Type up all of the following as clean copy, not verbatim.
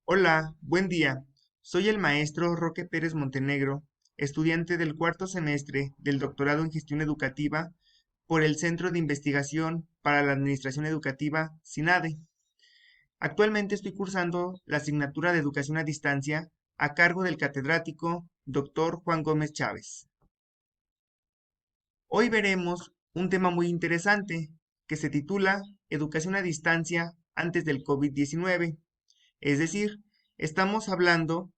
Hola, buen día. Soy el maestro Roque Pérez Montenegro, estudiante del cuarto semestre del doctorado en gestión educativa por el Centro de Investigación para la Administración Educativa, SINADE. Actualmente estoy cursando la asignatura de educación a distancia a cargo del catedrático Dr. Juan Gómez Chávez. Hoy veremos un tema muy interesante que se titula Educación a distancia antes del COVID-19. Es decir, estamos hablando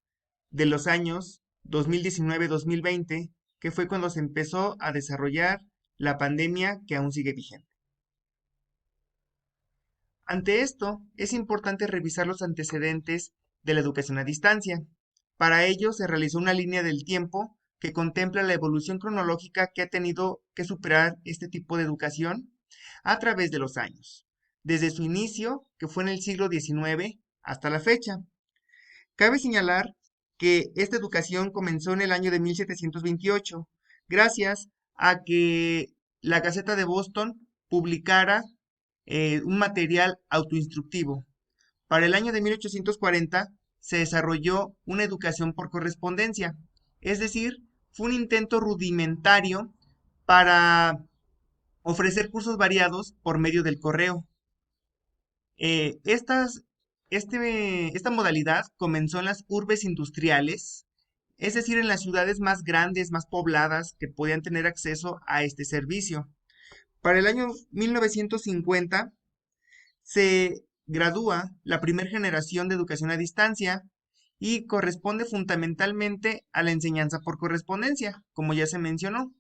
de los años 2019-2020, que fue cuando se empezó a desarrollar la pandemia que aún sigue vigente. Ante esto, es importante revisar los antecedentes de la educación a distancia. Para ello, se realizó una línea del tiempo que contempla la evolución cronológica que ha tenido que superar este tipo de educación a través de los años, desde su inicio, que fue en el siglo XIX, hasta la fecha. Cabe señalar que esta educación comenzó en el año de 1728, gracias a que la Gaceta de Boston publicara un material autoinstructivo. Para el año de 1840 se desarrolló una educación por correspondencia, es decir, fue un intento rudimentario para ofrecer cursos variados por medio del correo. Eh, estas, esta modalidad comenzó en las urbes industriales, es decir, en las ciudades más grandes, más pobladas, que podían tener acceso a este servicio. Para el año 1950 se gradúa la primera generación de educación a distancia y corresponde fundamentalmente a la enseñanza por correspondencia, como ya se mencionó,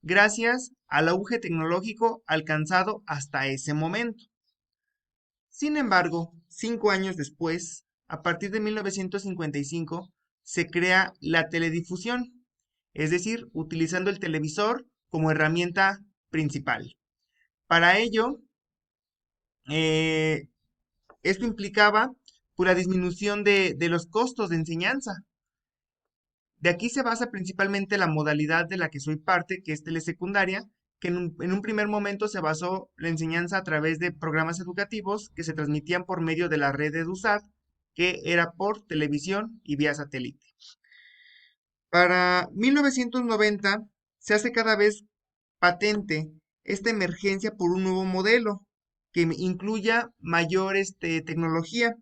gracias al auge tecnológico alcanzado hasta ese momento. Sin embargo, 5 años después, a partir de 1955, se crea la teledifusión, es decir, utilizando el televisor como herramienta principal. Para ello, eh, esto implicaba pues, la disminución de los costos de enseñanza. De aquí se basa principalmente la modalidad de la que soy parte, que es telesecundaria, que en un primer momento se basó la enseñanza a través de programas educativos que se transmitían por medio de la red de EduSat, que era por televisión y vía satélite. Para 1990 se hace cada vez patente esta emergencia por un nuevo modelo que incluya mayor tecnología.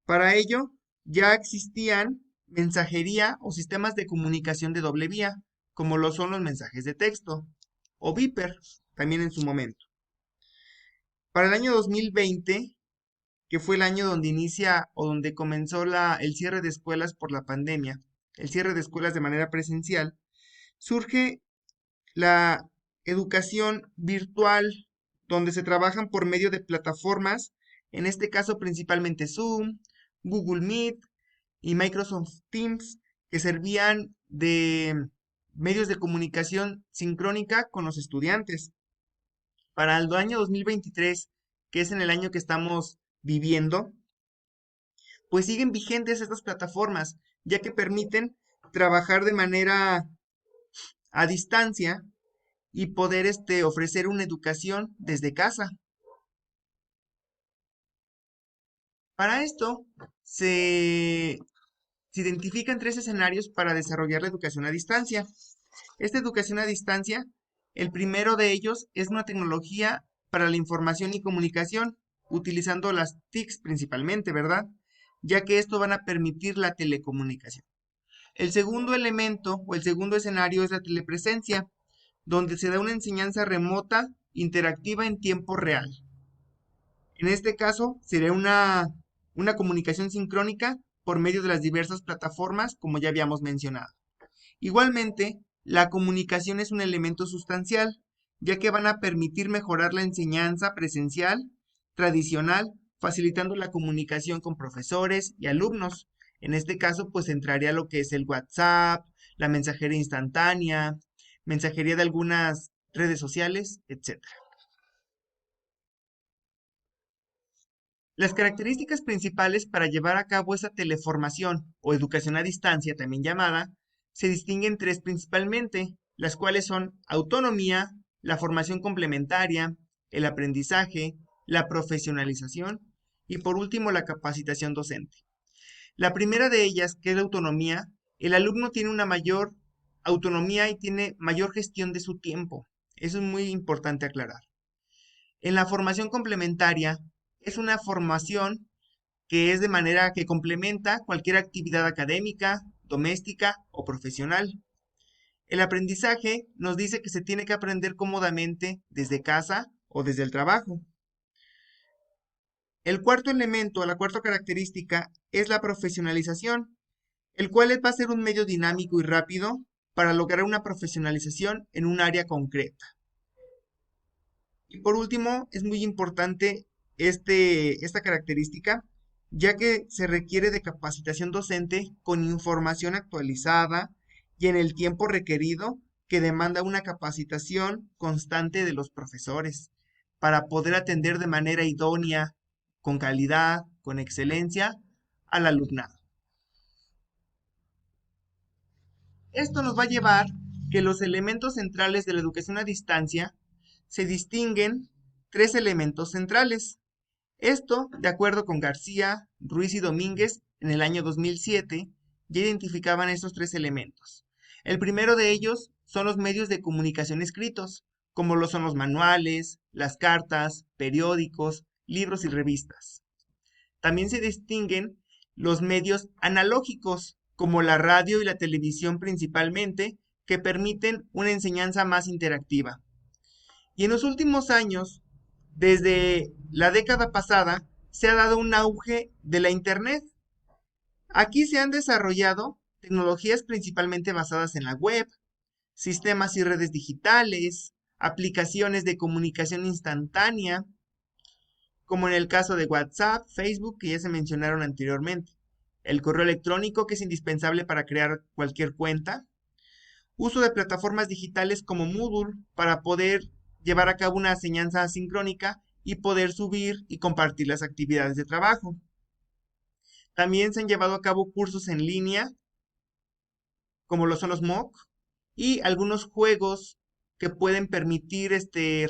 Para ello, ya existían mensajería o sistemas de comunicación de doble vía, como lo son los mensajes de texto, o Viper, también en su momento. Para el año 2020, que fue el año donde inicia o donde comenzó el cierre de escuelas por la pandemia, el cierre de escuelas de manera presencial, surge la educación virtual, donde se trabajan por medio de plataformas, en este caso principalmente Zoom, Google Meet y Microsoft Teams, que servían de medios de comunicación sincrónica con los estudiantes. Para el año 2023, que es en el año que estamos viviendo, pues siguen vigentes estas plataformas, ya que permiten trabajar de manera a distancia y poder ofrecer una educación desde casa. Para esto se identifican tres escenarios para desarrollar la educación a distancia. Esta educación a distancia, el primero de ellos es una tecnología para la información y comunicación, utilizando las TICs principalmente, ¿verdad? Ya que esto van a permitir la telecomunicación. El segundo elemento o el segundo escenario es la telepresencia, donde se da una enseñanza remota interactiva en tiempo real. En este caso, sería una comunicación sincrónica por medio de las diversas plataformas, como ya habíamos mencionado. Igualmente, la comunicación es un elemento sustancial, ya que van a permitir mejorar la enseñanza presencial tradicional, facilitando la comunicación con profesores y alumnos. En este caso, pues entraría lo que es el WhatsApp, la mensajería instantánea, mensajería de algunas redes sociales, etc. Las características principales para llevar a cabo esta teleformación o educación a distancia, también llamada, se distinguen tres principalmente, las cuales son autonomía, la formación complementaria, el aprendizaje, la profesionalización y por último la capacitación docente. La primera de ellas, que es la autonomía, el alumno tiene una mayor autonomía y tiene mayor gestión de su tiempo. Eso es muy importante aclarar. En la formación complementaria, es una formación que es de manera que complementa cualquier actividad académica, doméstica o profesional. El aprendizaje nos dice que se tiene que aprender cómodamente desde casa o desde el trabajo. El cuarto elemento, la cuarta característica, es la profesionalización, el cual va a ser un medio dinámico y rápido para lograr una profesionalización en un área concreta. Y por último, es muy importante esta característica, ya que se requiere de capacitación docente con información actualizada y en el tiempo requerido, que demanda una capacitación constante de los profesores para poder atender de manera idónea, con calidad, con excelencia al alumnado. Esto nos va a llevar que los elementos centrales de la educación a distancia se distinguen tres elementos centrales. Esto, de acuerdo con García, Ruiz y Domínguez, en el año 2007, ya identificaban estos tres elementos. El primero de ellos son los medios de comunicación escritos, como lo son los manuales, las cartas, periódicos, libros y revistas. También se distinguen los medios analógicos, como la radio y la televisión principalmente, que permiten una enseñanza más interactiva. Y en los últimos años, desde la década pasada, se ha dado un auge de la Internet. Aquí se han desarrollado tecnologías principalmente basadas en la web, sistemas y redes digitales, aplicaciones de comunicación instantánea, como en el caso de WhatsApp, Facebook, que ya se mencionaron anteriormente, el correo electrónico, que es indispensable para crear cualquier cuenta, uso de plataformas digitales como Moodle para poder llevar a cabo una enseñanza asincrónica y poder subir y compartir las actividades de trabajo. También se han llevado a cabo cursos en línea, como lo son los MOOC, y algunos juegos que pueden permitir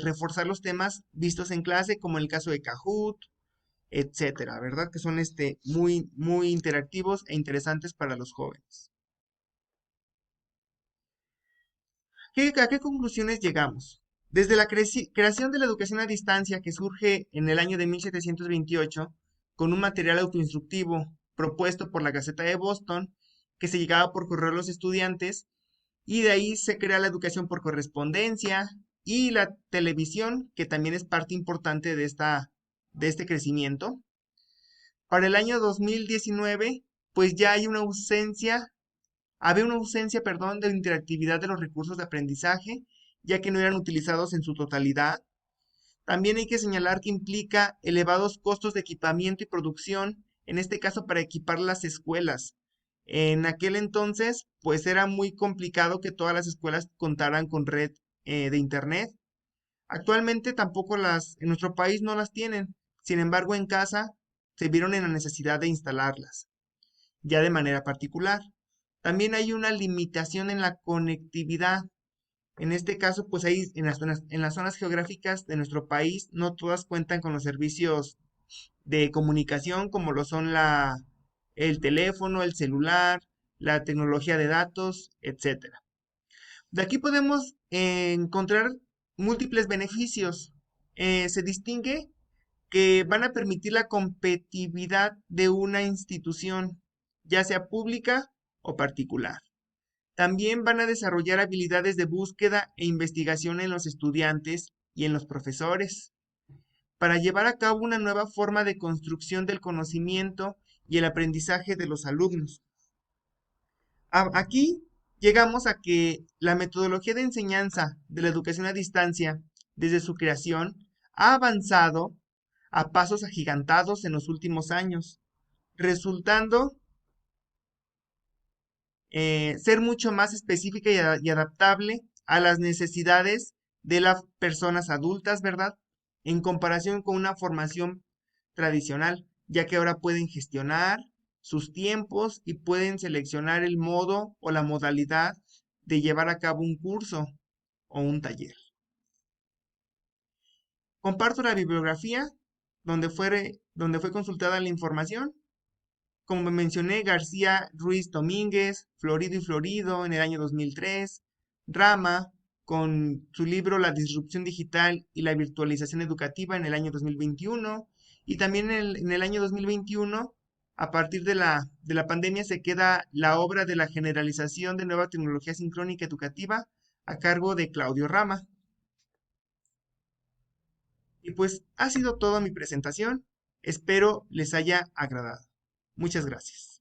reforzar los temas vistos en clase, como el caso de Kahoot, etcétera, ¿verdad? Que son muy interactivos e interesantes para los jóvenes. ¿A qué conclusiones llegamos? Desde la creación de la educación a distancia, que surge en el año de 1728, con un material autoinstructivo propuesto por la Gaceta de Boston, que se llegaba por correo a los estudiantes, y de ahí se crea la educación por correspondencia y la televisión, que también es parte importante de este crecimiento. Para el año 2019, pues ya hay había una ausencia, perdón, de interactividad de los recursos de aprendizaje, ya que no eran utilizados en su totalidad. También hay que señalar que implica elevados costos de equipamiento y producción, en este caso para equipar las escuelas. En aquel entonces, pues era muy complicado que todas las escuelas contaran con red de internet. Actualmente tampoco en nuestro país no las tienen. Sin embargo, en casa se vieron en la necesidad de instalarlas, ya de manera particular. También hay una limitación en la conectividad. En este caso, pues ahí en las zonas geográficas de nuestro país, no todas cuentan con los servicios de comunicación como lo son el teléfono, el celular, la tecnología de datos, etcétera. De aquí podemos encontrar múltiples beneficios. Se distingue que van a permitir la competitividad de una institución, ya sea pública o particular. También van a desarrollar habilidades de búsqueda e investigación en los estudiantes y en los profesores, para llevar a cabo una nueva forma de construcción del conocimiento y el aprendizaje de los alumnos. Aquí llegamos a que la metodología de enseñanza de la educación a distancia, desde su creación, ha avanzado a pasos agigantados en los últimos años, resultando ser mucho más específica y adaptable a las necesidades de las personas adultas, ¿verdad? En comparación con una formación tradicional, ya que ahora pueden gestionar sus tiempos y pueden seleccionar el modo o la modalidad de llevar a cabo un curso o un taller. Comparto la bibliografía donde fue consultada la información. como me mencioné, García Ruiz Domínguez, Florido y Florido en el año 2003, Rama con su libro La disrupción digital y la virtualización educativa en el año 2021, y también en el año 2021, a partir de la pandemia, se queda la obra de la generalización de nueva tecnología sincrónica educativa a cargo de Claudio Rama. Y pues ha sido toda mi presentación. Espero les haya agradado. Muchas gracias.